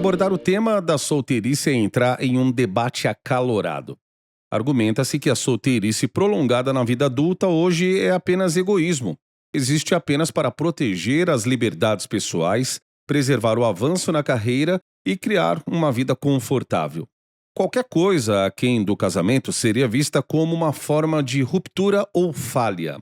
Abordar o tema da solteirice é entrar em um debate acalorado. Argumenta-se que a solteirice prolongada na vida adulta hoje é apenas egoísmo. Existe apenas para proteger as liberdades pessoais, preservar o avanço na carreira e criar uma vida confortável. Qualquer coisa aquém do casamento seria vista como uma forma de ruptura ou falha.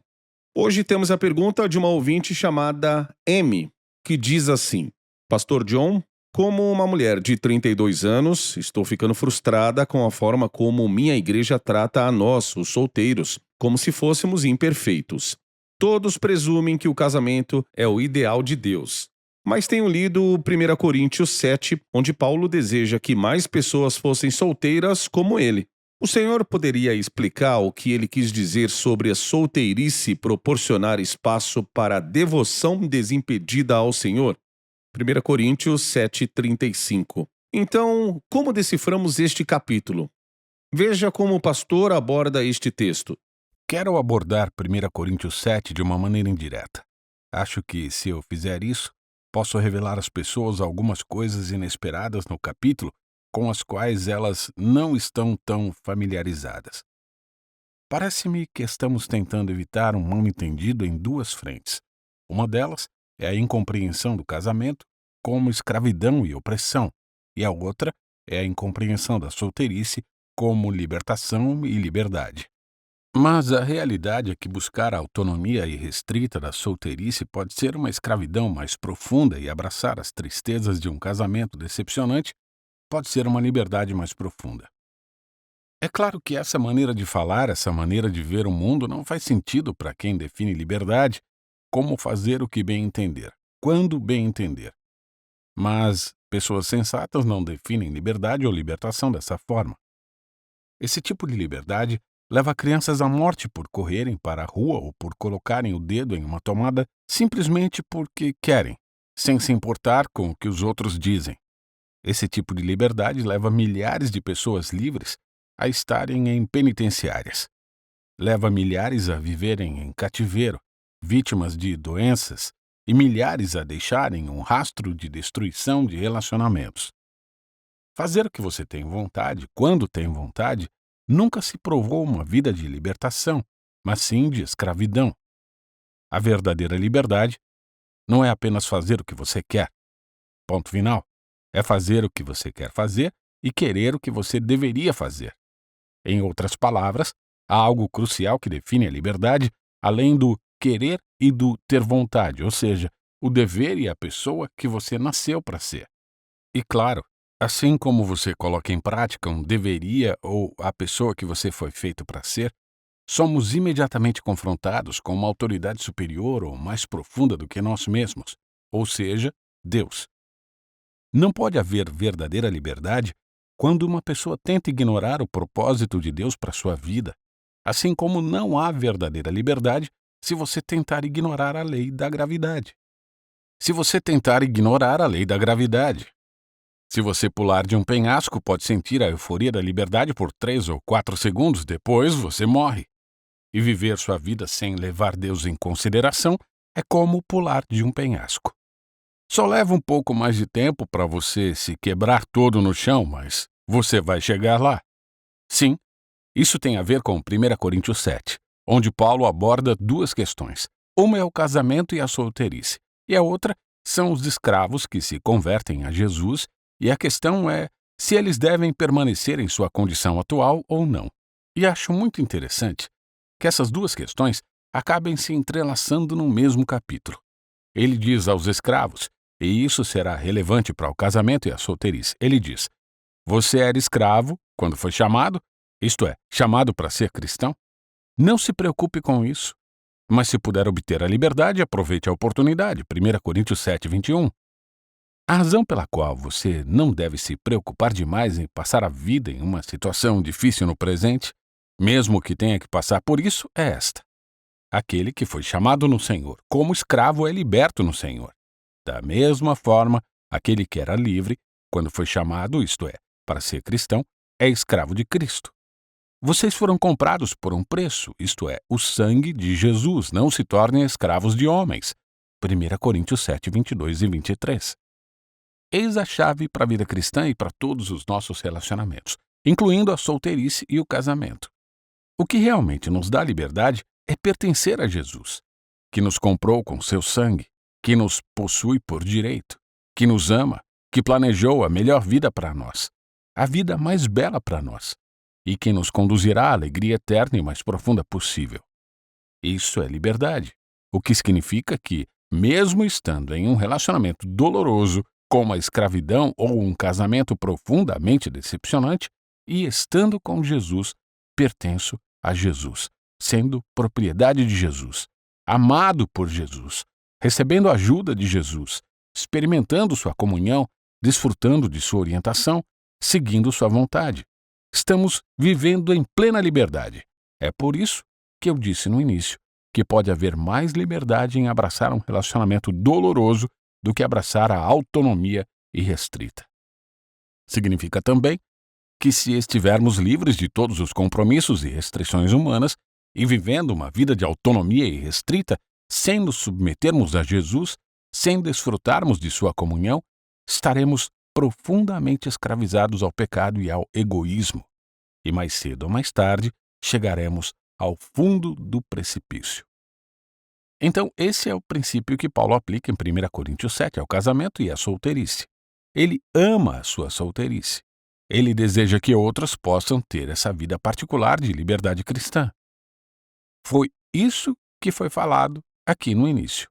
Hoje temos a pergunta de uma ouvinte chamada M, que diz assim: Pastor John, como uma mulher de 32 anos, estou ficando frustrada com a forma como minha igreja trata a nós, os solteiros, como se fôssemos imperfeitos. Todos presumem que o casamento é o ideal de Deus. Mas tenho lido 1 Coríntios 7, onde Paulo deseja que mais pessoas fossem solteiras como ele. O senhor poderia explicar o que ele quis dizer sobre a solteirice proporcionar espaço para a devoção desimpedida ao Senhor? 1 Coríntios 7,35. Então, como deciframos este capítulo? Veja como o pastor aborda este texto. Quero abordar 1 Coríntios 7 de uma maneira indireta. Acho que, se eu fizer isso, posso revelar às pessoas algumas coisas inesperadas no capítulo com as quais elas não estão tão familiarizadas. Parece-me que estamos tentando evitar um mal-entendido em duas frentes. Uma delas é a incompreensão do casamento como escravidão e opressão, e a outra é a incompreensão da solteirice como libertação e liberdade. Mas a realidade é que buscar a autonomia irrestrita da solteirice pode ser uma escravidão mais profunda e abraçar as tristezas de um casamento decepcionante pode ser uma liberdade mais profunda. É claro que essa maneira de falar, essa maneira de ver o mundo não faz sentido para quem define liberdade como fazer o que bem entender, quando bem entender. Mas pessoas sensatas não definem liberdade ou libertação dessa forma. Esse tipo de liberdade leva crianças à morte por correrem para a rua ou por colocarem o dedo em uma tomada simplesmente porque querem, sem se importar com o que os outros dizem. Esse tipo de liberdade leva milhares de pessoas livres a estarem em penitenciárias. Leva milhares a viverem em cativeiro, vítimas de doenças, e milhares a deixarem um rastro de destruição de relacionamentos. Fazer o que você tem vontade, quando tem vontade, nunca se provou uma vida de libertação, mas sim de escravidão. A verdadeira liberdade não é apenas fazer o que você quer. Ponto final. É fazer o que você quer fazer e querer o que você deveria fazer. Em outras palavras, há algo crucial que define a liberdade, além do querer e do ter vontade, ou seja, o dever e a pessoa que você nasceu para ser. E claro, assim como você coloca em prática um deveria ou a pessoa que você foi feito para ser, somos imediatamente confrontados com uma autoridade superior ou mais profunda do que nós mesmos, ou seja, Deus. Não pode haver verdadeira liberdade quando uma pessoa tenta ignorar o propósito de Deus para sua vida, assim como não há verdadeira liberdade se você tentar ignorar a lei da gravidade. Se você tentar ignorar a lei da gravidade. Se você pular de um penhasco, pode sentir a euforia da liberdade por 3 ou 4 segundos, depois você morre. E viver sua vida sem levar Deus em consideração é como pular de um penhasco. Só leva um pouco mais de tempo para você se quebrar todo no chão, mas você vai chegar lá. Sim, isso tem a ver com 1 Coríntios 7, onde Paulo aborda duas questões. Uma é o casamento e a solteirice, e a outra são os escravos que se convertem a Jesus, e a questão é se eles devem permanecer em sua condição atual ou não. E acho muito interessante que essas duas questões acabem se entrelaçando no mesmo capítulo. Ele diz aos escravos, e isso será relevante para o casamento e a solteirice. Ele diz: você era escravo quando foi chamado, isto é, chamado para ser cristão? Não se preocupe com isso. Mas se puder obter a liberdade, aproveite a oportunidade. 1 Coríntios 7, 21. A razão pela qual você não deve se preocupar demais em passar a vida em uma situação difícil no presente, mesmo que tenha que passar por isso, é esta. Aquele que foi chamado no Senhor como escravo é liberto no Senhor. Da mesma forma, aquele que era livre, quando foi chamado, isto é, para ser cristão, é escravo de Cristo. Vocês foram comprados por um preço, isto é, o sangue de Jesus. Não se tornem escravos de homens. 1 Coríntios 7, 22 e 23. eis a chave para a vida cristã e para todos os nossos relacionamentos, incluindo a solteirice e o casamento. O que realmente nos dá liberdade é pertencer a Jesus, que nos comprou com seu sangue, que nos possui por direito, que nos ama, que planejou a melhor vida para nós, a vida mais bela para nós, e que nos conduzirá à alegria eterna e mais profunda possível. Isso é liberdade, o que significa que, mesmo estando em um relacionamento doloroso, como a escravidão ou um casamento profundamente decepcionante, e estando com Jesus, pertenço a Jesus, sendo propriedade de Jesus, amado por Jesus, recebendo a ajuda de Jesus, experimentando sua comunhão, desfrutando de sua orientação, seguindo sua vontade. Estamos vivendo em plena liberdade. É por isso que eu disse no início que pode haver mais liberdade em abraçar um relacionamento doloroso do que abraçar a autonomia irrestrita. Significa também que, se estivermos livres de todos os compromissos e restrições humanas e vivendo uma vida de autonomia irrestrita, sem nos submetermos a Jesus, sem desfrutarmos de sua comunhão, estaremos profundamente escravizados ao pecado e ao egoísmo. E mais cedo ou mais tarde, chegaremos ao fundo do precipício. Então, esse é o princípio que Paulo aplica em 1 Coríntios 7 ao casamento e à solteirice. Ele ama a sua solteirice. Ele deseja que outras possam ter essa vida particular de liberdade cristã. Foi isso que foi falado aqui no início.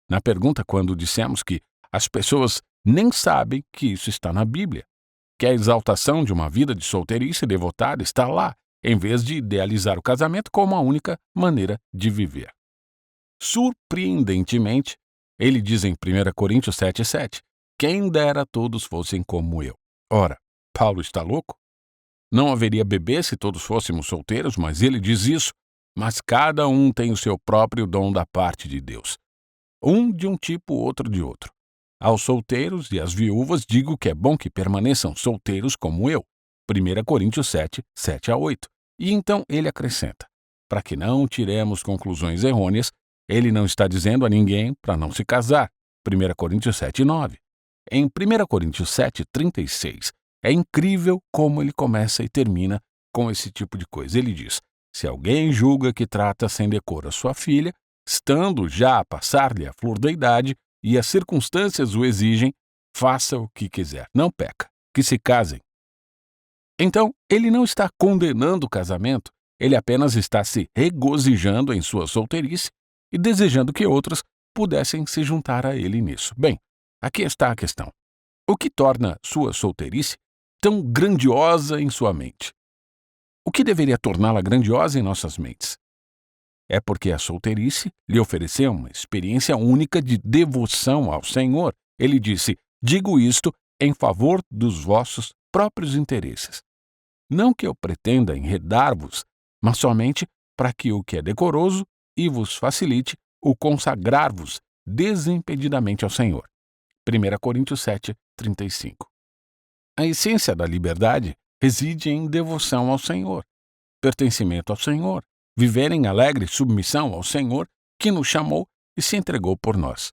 Na pergunta, quando dissemos que as pessoas nem sabem que isso está na Bíblia, que a exaltação de uma vida de solteirice devotada está lá, em vez de idealizar o casamento como a única maneira de viver. Surpreendentemente, ele diz em 1 Coríntios 7,7, quem dera todos fossem como eu. Ora, Paulo está louco? Não haveria bebê se todos fôssemos solteiros, mas ele diz isso. Mas cada um tem o seu próprio dom da parte de Deus. Um de um tipo, outro de outro. Aos solteiros e às viúvas digo que é bom que permaneçam solteiros como eu. 1 Coríntios 7, 7-8. E então ele acrescenta, para que não tiremos conclusões errôneas, ele não está dizendo a ninguém para não se casar. 1 Coríntios 7, 9. Em 1 Coríntios 7, 36, é incrível como ele começa e termina com esse tipo de coisa. Ele diz, se alguém julga que trata sem decoro a sua filha, estando já a passar-lhe a flor da idade, e as circunstâncias o exigem, faça o que quiser, não peca, que se casem. Então, ele não está condenando o casamento, ele apenas está se regozijando em sua solteirice e desejando que outras pudessem se juntar a ele nisso. Bem, aqui está a questão. O que torna sua solteirice tão grandiosa em sua mente? O que deveria torná-la grandiosa em nossas mentes? É porque a solteirice lhe ofereceu uma experiência única de devoção ao Senhor. Ele disse, digo isto em favor dos vossos próprios interesses. Não que eu pretenda enredar-vos, mas somente para que o que é decoroso e vos facilite o consagrar-vos desimpedidamente ao Senhor. 1 Coríntios 7, 35. A essência da liberdade reside em devoção ao Senhor, pertencimento ao Senhor, viver em alegre submissão ao Senhor que nos chamou e se entregou por nós.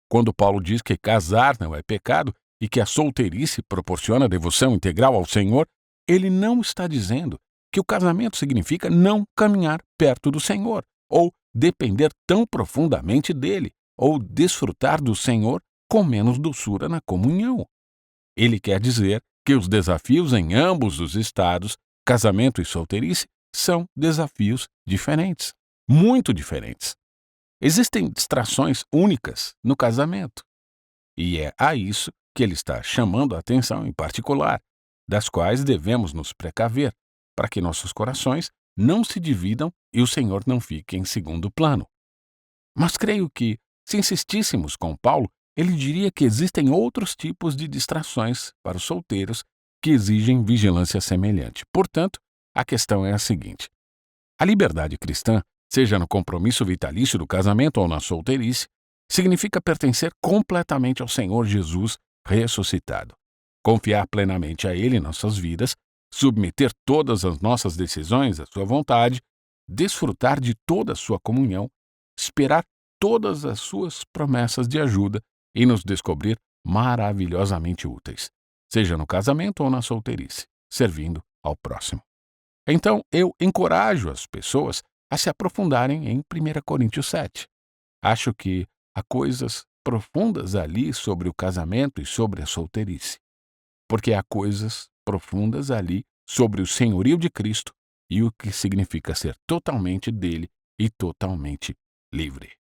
Quando Paulo diz que casar não é pecado e que a solteirice proporciona devoção integral ao Senhor, ele não está dizendo que o casamento significa não caminhar perto do Senhor, ou depender tão profundamente dele, ou desfrutar do Senhor com menos doçura na comunhão. Ele quer dizer que os desafios em ambos os estados, casamento e solteirice, são desafios diferentes, muito diferentes. Existem distrações únicas no casamento. E é a isso que ele está chamando a atenção em particular, das quais devemos nos precaver, para que nossos corações não se dividam e o Senhor não fique em segundo plano. Mas creio que, se insistíssemos com Paulo, ele diria que existem outros tipos de distrações para os solteiros que exigem vigilância semelhante. Portanto, a questão é a seguinte: a liberdade cristã, seja no compromisso vitalício do casamento ou na solteirice, significa pertencer completamente ao Senhor Jesus ressuscitado, confiar plenamente a Ele em nossas vidas, submeter todas as nossas decisões à sua vontade, desfrutar de toda a sua comunhão, esperar todas as suas promessas de ajuda e nos descobrir maravilhosamente úteis, seja no casamento ou na solteirice, servindo ao próximo. Então, eu encorajo as pessoas a se aprofundarem em 1 Coríntios 7. Acho que há coisas profundas ali sobre o casamento e sobre a solteirice, porque há coisas profundas ali sobre o senhorio de Cristo e o que significa ser totalmente dele e totalmente livre.